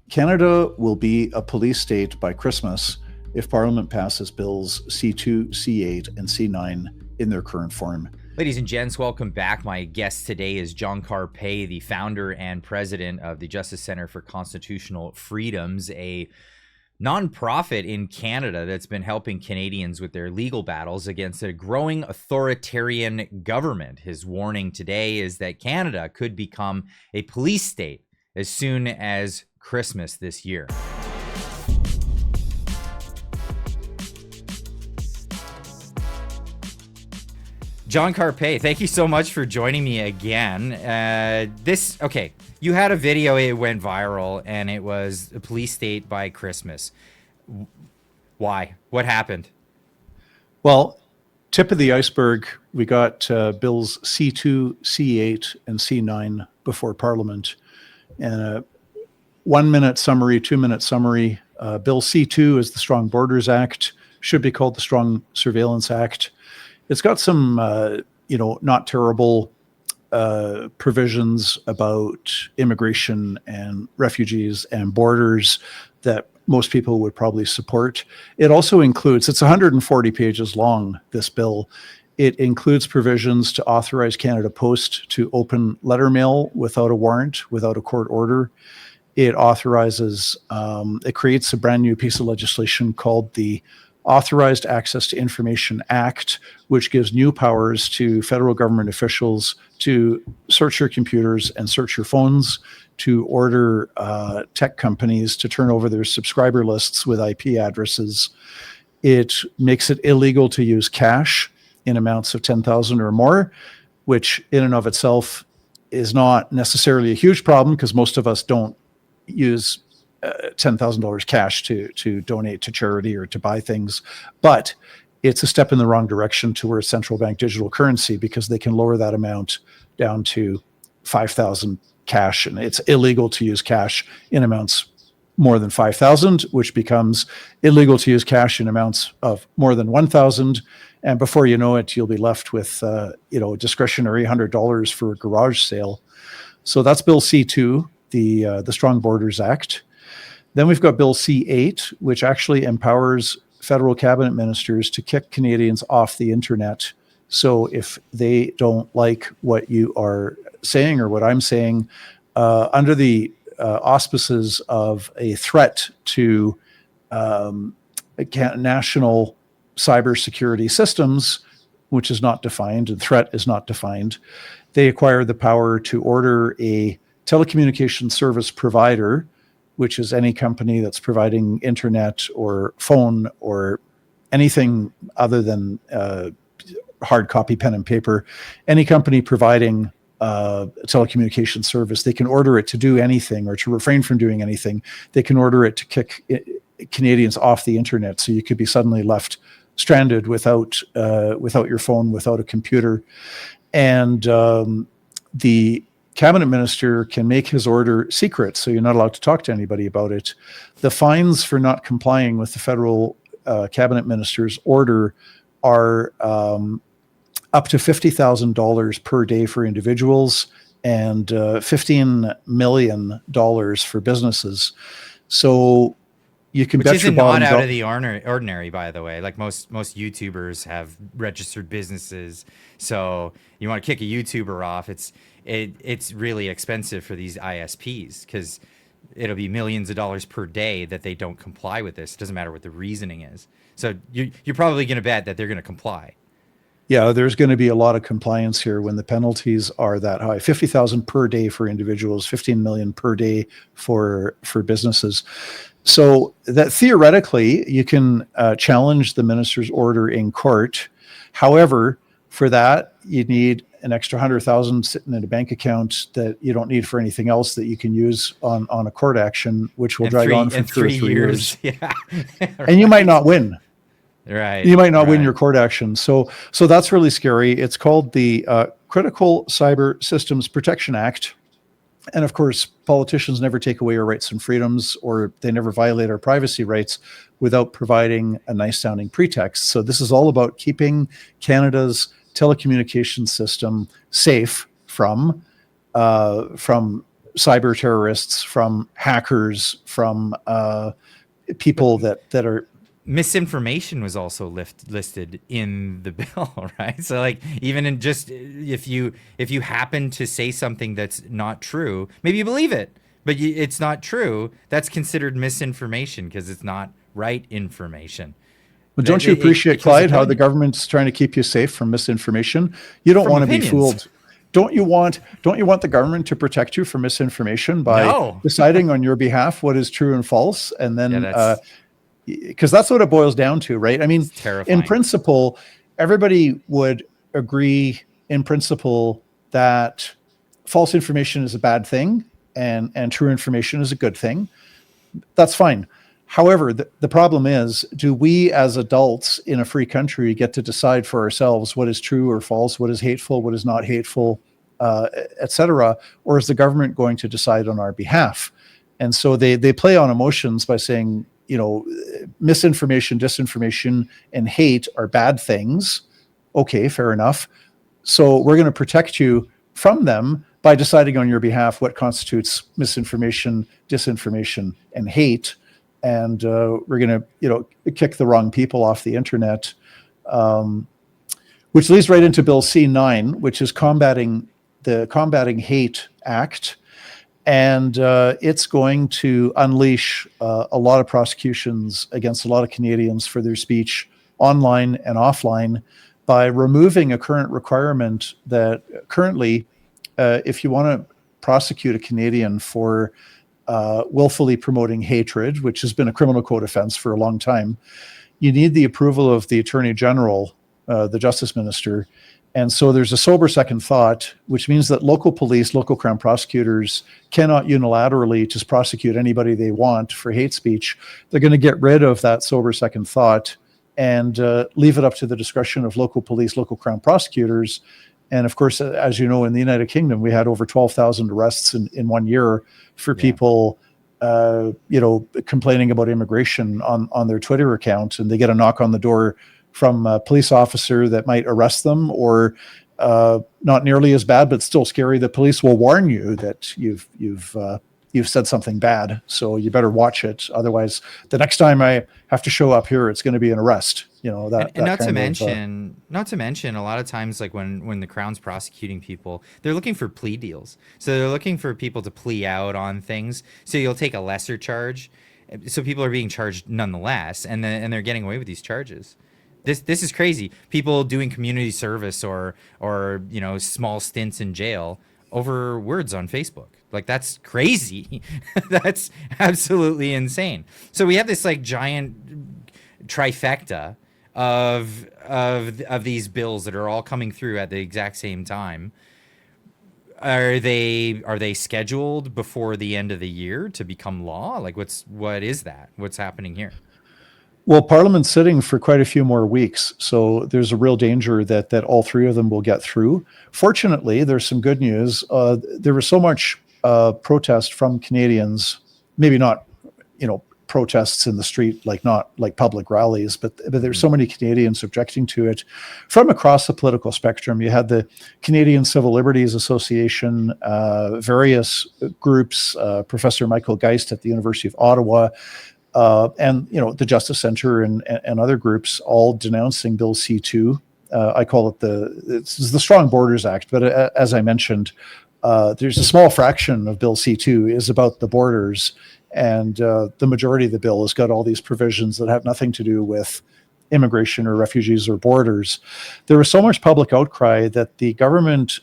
Canada will be a police state by Christmas if Parliament passes bills C2, C8, and C9 in their current form. Ladies and gents, welcome back. My guest today is John Carpay, the founder and president of the Justice Center for Constitutional Freedoms, a nonprofit in Canada that's been helping Canadians with their legal battles against a growing authoritarian government. His warning today is that Canada could become a police state as soon as Christmas this year. John Carpay, thank you so much for joining me again. You had a video, it went viral, and it was a police state by Christmas. Why? What happened? Well, tip of the iceberg, we got bills C2, C8, and C9 before Parliament. And a 1 minute summary, 2 minute summary. Bill C2 is the Strong Borders Act, should be called the Strong Surveillance Act. It's got some, not terrible provisions about immigration and refugees and borders that most people would probably support. It also includes, it's 140 pages long, this bill. It includes provisions to authorize Canada Post to open letter mail without a warrant, without a court order. It authorizes, it creates a brand new piece of legislation called the Authorized Access to Information Act, which gives new powers to federal government officials to search your computers and search your phones, to order tech companies to turn over their subscriber lists with IP addresses. It makes it illegal to use cash in amounts of $10,000 or more, which in and of itself is not necessarily a huge problem because most of us don't use $10,000 cash to donate to charity or to buy things, but it's a step in the wrong direction towards central bank digital currency because they can lower that amount down to 5,000 cash, and it's illegal to use cash in amounts more than 5,000, which becomes illegal to use cash in amounts of more than 1,000, and before you know it, you'll be left with discretionary $100 for a garage sale. So that's Bill C2, the Strong Borders Act. Then we've got Bill C8, which actually empowers federal cabinet ministers to kick Canadians off the internet. So if they don't like what you are saying or what I'm saying, under the auspices of a threat to national cybersecurity systems, which is not defined, and threat is not defined, they acquire the power to order a telecommunications service provider, which is any company that's providing internet or phone or anything other than hard copy, pen and paper, any company providing a telecommunications service, they can order it to do anything or to refrain from doing anything. They can order it to kick Canadians off the internet. So you could be suddenly left stranded without your phone, without a computer. And the cabinet minister can make his order secret, so you're not allowed to talk to anybody about it. The fines for not complying with the federal cabinet minister's order are up to $50,000 per day for individuals and $15 million for businesses. So you can bet your bottom dollar. Which isn't not out of the ordinary, by the way. Like most YouTubers have registered businesses, so you want to kick a YouTuber off, it's really expensive for these ISPs because it'll be millions of dollars per day that they don't comply with this. It doesn't matter what the reasoning is. So you're probably going to bet that they're going to comply. Yeah, there's going to be a lot of compliance here when the penalties are that high. 50,000 per day for individuals, 15 million per day for businesses. So that theoretically you can challenge the minister's order in court. However, for that you need an extra 100,000 sitting in a bank account that you don't need for anything else that you can use on a court action, which will drag on for 2 or 3 years. Yeah. And you might not win. Right. You might not win your court action. So that's really scary. It's called the Critical Cyber Systems Protection Act. And of course, politicians never take away our rights and freedoms, or they never violate our privacy rights without providing a nice sounding pretext. So this is all about keeping Canada's telecommunications system safe from cyber terrorists, from hackers, from people that are. Misinformation was also listed in the bill, right? So like even in just if you happen to say something that's not true, maybe you believe it, but it's not true, that's considered misinformation because it's not right information. Well, don't you appreciate, Clyde, how the government's trying to keep you safe from misinformation? You don't want to be fooled. Don't you want the government to protect you from misinformation by deciding on your behalf what is true and false, and then because that's what it boils down to, right? I mean, in principle, everybody would agree in principle that false information is a bad thing and true information is a good thing. That's fine. However, the problem is, do we as adults in a free country get to decide for ourselves what is true or false, what is hateful, what is not hateful, etc., or is the government going to decide on our behalf? And so they play on emotions by saying, misinformation, disinformation, and hate are bad things. Okay, fair enough. So we're going to protect you from them by deciding on your behalf what constitutes misinformation, disinformation, and hate. And we're going to, kick the wrong people off the internet, which leads right into Bill C9, which is Combating Hate Act. And it's going to unleash a lot of prosecutions against a lot of Canadians for their speech online and offline by removing a current requirement that currently, if you want to prosecute a Canadian for willfully promoting hatred, which has been a criminal code offense for a long time, you need the approval of the Attorney General, the Justice Minister. And so there's a sober second thought, which means that local police, local Crown prosecutors cannot unilaterally just prosecute anybody they want for hate speech. They're going to get rid of that sober second thought and leave it up to the discretion of local police, local Crown prosecutors. And of course, as you know, in the United Kingdom, we had over 12,000 arrests in 1 year for people, complaining about immigration on their Twitter account, and they get a knock on the door from a police officer that might arrest them, or not nearly as bad, but still scary. The police will warn you that you've said something bad, so you better watch it. Otherwise, the next time I have to show up here, it's going to be an arrest. Not to mention, a lot of times, like when the Crown's prosecuting people, they're looking for plea deals. So they're looking for people to plea out on things. So you'll take a lesser charge. So people are being charged nonetheless, and they're getting away with these charges. This is crazy. People doing community service or small stints in jail over words on Facebook. Like, that's crazy. That's absolutely insane. So we have this like giant trifecta of these bills that are all coming through at the exact same time. Are they scheduled before the end of the year to become law? Like, what is that? What's happening here? Well, Parliament's sitting for quite a few more weeks, so there's a real danger that all three of them will get through. Fortunately, there's some good news. There was so much protest from Canadians, maybe not, protests in the street, not like public rallies, but there's so many Canadians objecting to it from across the political spectrum. You had the Canadian Civil Liberties Association, various groups, Professor Michael Geist at the University of Ottawa, and the Justice Centre and other groups all denouncing Bill C2. I call it the Strong Borders Act, but as I mentioned, there's a small fraction of Bill C2 is about the borders, and the majority of the bill has got all these provisions that have nothing to do with immigration or refugees or borders. There was so much public outcry that the government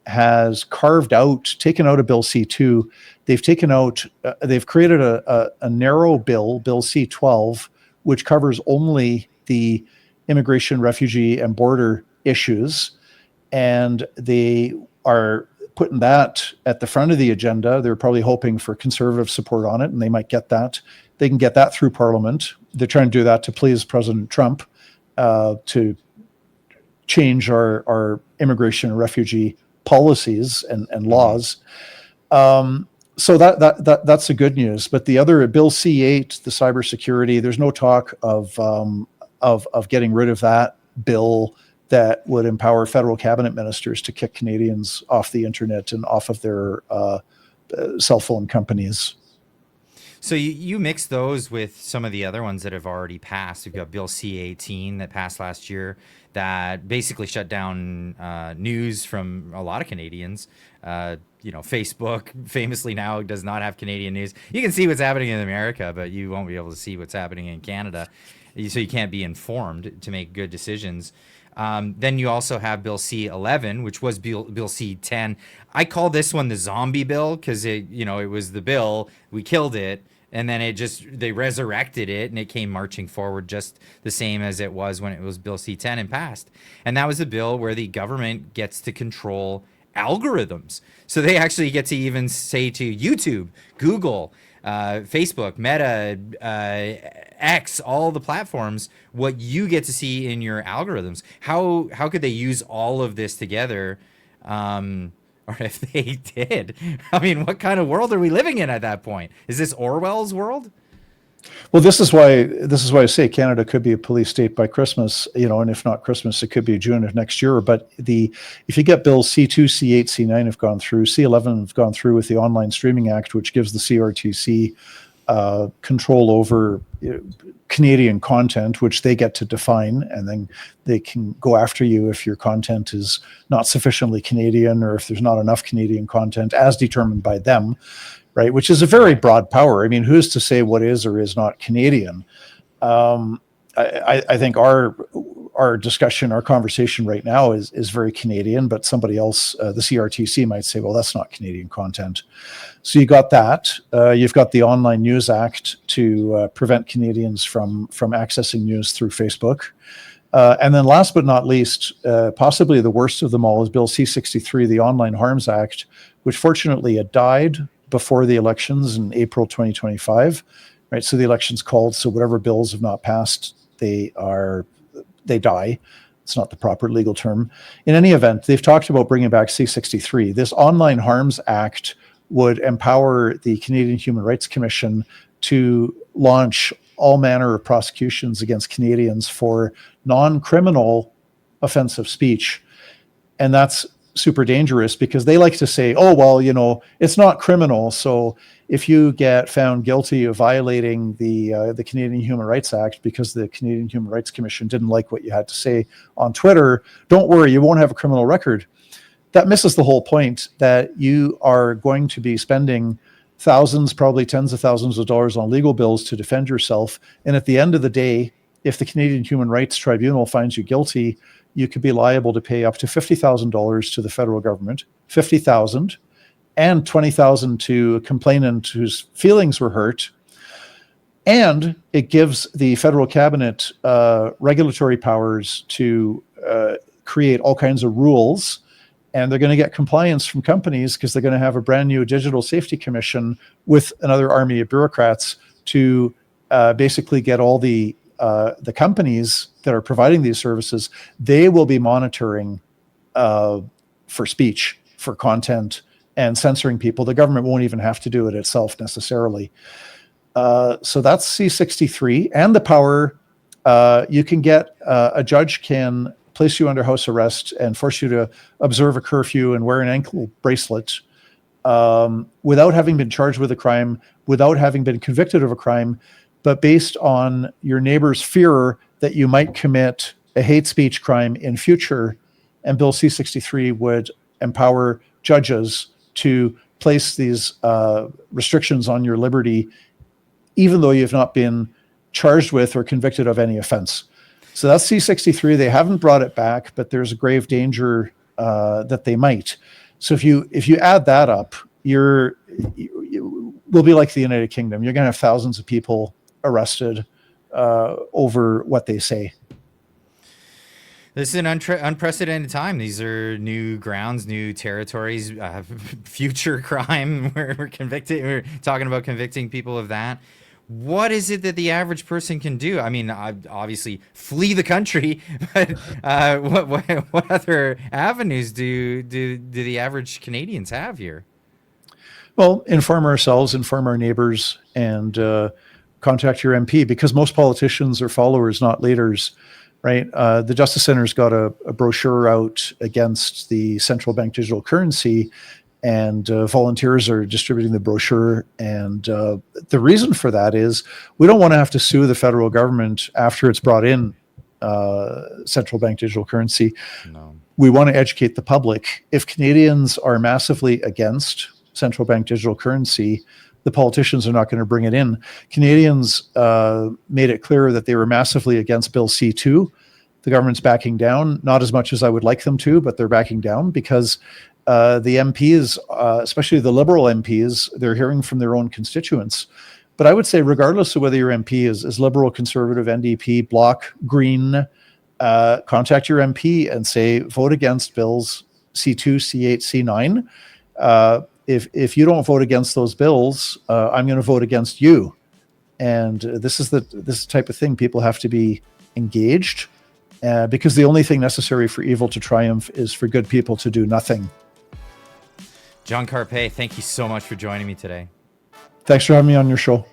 has taken out of Bill C2. They've created a narrow bill, Bill C12, which covers only the immigration, refugee, and border issues. And they are putting that at the front of the agenda. They're probably hoping for conservative support on it, and they might get that. They can get that through Parliament. They're trying to do that to please President Trump, to change our immigration and refugee policies and laws. So that's the good news. But the other, Bill C8, the cybersecurity, there's no talk of getting rid of that bill that would empower federal cabinet ministers to kick Canadians off the internet and off of their cell phone companies. So you mix those with some of the other ones that have already passed. We've got Bill C-18 that passed last year that basically shut down news from a lot of Canadians. Facebook famously now does not have Canadian news. You can see what's happening in America, but you won't be able to see what's happening in Canada. So you can't be informed to make good decisions. Then you also have Bill C-11, which was Bill C-10. I call this one the zombie bill because it was the bill, we killed it, and then they resurrected it, and it came marching forward just the same as it was when it was Bill C-10 and passed. And that was a bill where the government gets to control algorithms. So they actually get to even say to YouTube, Google, Facebook, Meta, X, all the platforms, what you get to see in your algorithms. How could they use all of this together? Or if they did, I mean, what kind of world are we living in at that point? Is this Orwell's world? Well, this is why I say Canada could be a police state by Christmas, and if not Christmas, it could be June of next year. But if you get bills C2, C8, C9 have gone through, C11 have gone through with the Online Streaming Act, which gives the CRTC control over Canadian content, which they get to define, and then they can go after you if your content is not sufficiently Canadian or if there's not enough Canadian content as determined by them, right? Which is a very broad power. I mean, who's to say what is or is not Canadian? I think our discussion, our conversation right now is very Canadian, but somebody else, the CRTC might say, well, that's not Canadian content. So you got that. You've got the Online News Act to prevent Canadians from accessing news through Facebook. And then last but not least, possibly the worst of them all is Bill C-63, the Online Harms Act, which fortunately it died before the elections in April 2025, right? So the election's called, so whatever bills have not passed, they die. It's not the proper legal term. In any event, they've talked about bringing back C-63. This Online Harms Act would empower the Canadian Human Rights Commission to launch all manner of prosecutions against Canadians for non-criminal offensive speech. And that's super dangerous because they like to say, oh, well, it's not criminal. So if you get found guilty of violating the Canadian Human Rights Act because the Canadian Human Rights Commission didn't like what you had to say on Twitter, don't worry, you won't have a criminal record. That misses the whole point that you are going to be spending thousands, probably tens of thousands of dollars on legal bills to defend yourself. And at the end of the day, if the Canadian Human Rights Tribunal finds you guilty, you could be liable to pay up to $50,000 to the federal government, $50,000, and $20,000 to a complainant whose feelings were hurt. And it gives the federal cabinet regulatory powers to create all kinds of rules. And they're going to get compliance from companies because they're going to have a brand new digital safety commission with another army of bureaucrats to basically get all the companies that are providing these services. They will be monitoring for speech, for content, and censoring people. The government won't even have to do it itself necessarily. So that's C-63, and the power you can get. A judge can place you under house arrest and force you to observe a curfew and wear an ankle bracelet without having been charged with a crime, without having been convicted of a crime, but based on your neighbor's fear that you might commit a hate speech crime in future. And Bill C-63 would empower judges to place these restrictions on your liberty, even though you've not been charged with or convicted of any offense. So that's C-63. They haven't brought it back, but there's a grave danger that they might. So if you add that up, we'll be like the United Kingdom. You're going to have thousands of people arrested over what they say. This is an unprecedented time. These are new grounds, new territories, future crime. We're talking about convicting people of that. What is it that the average person can do? I mean, obviously flee the country, but what other avenues do the average Canadians have here? Well, inform ourselves, inform our neighbors, and contact your MP, because most politicians are followers, not leaders, right? The Justice Center's got a brochure out against the central bank digital currency, and volunteers are distributing the brochure. And the reason for that is we don't want to have to sue the federal government after it's brought in central bank digital currency. No. We want to educate the public. If Canadians are massively against central bank digital currency, the politicians are not going to bring it in. Canadians made it clear that they were massively against Bill C2. The government's backing down, not as much as I would like them to, but they're backing down because the MPs, especially the Liberal MPs, they're hearing from their own constituents. But I would say, regardless of whether your MP is Liberal, Conservative, NDP, Bloc, Green, contact your MP and say, vote against bills C2, C8, C9. If you don't vote against those bills, I'm going to vote against you. And this is the type of thing. People have to be engaged because the only thing necessary for evil to triumph is for good people to do nothing. John Carpe, thank you so much for joining me today. Thanks for having me on your show.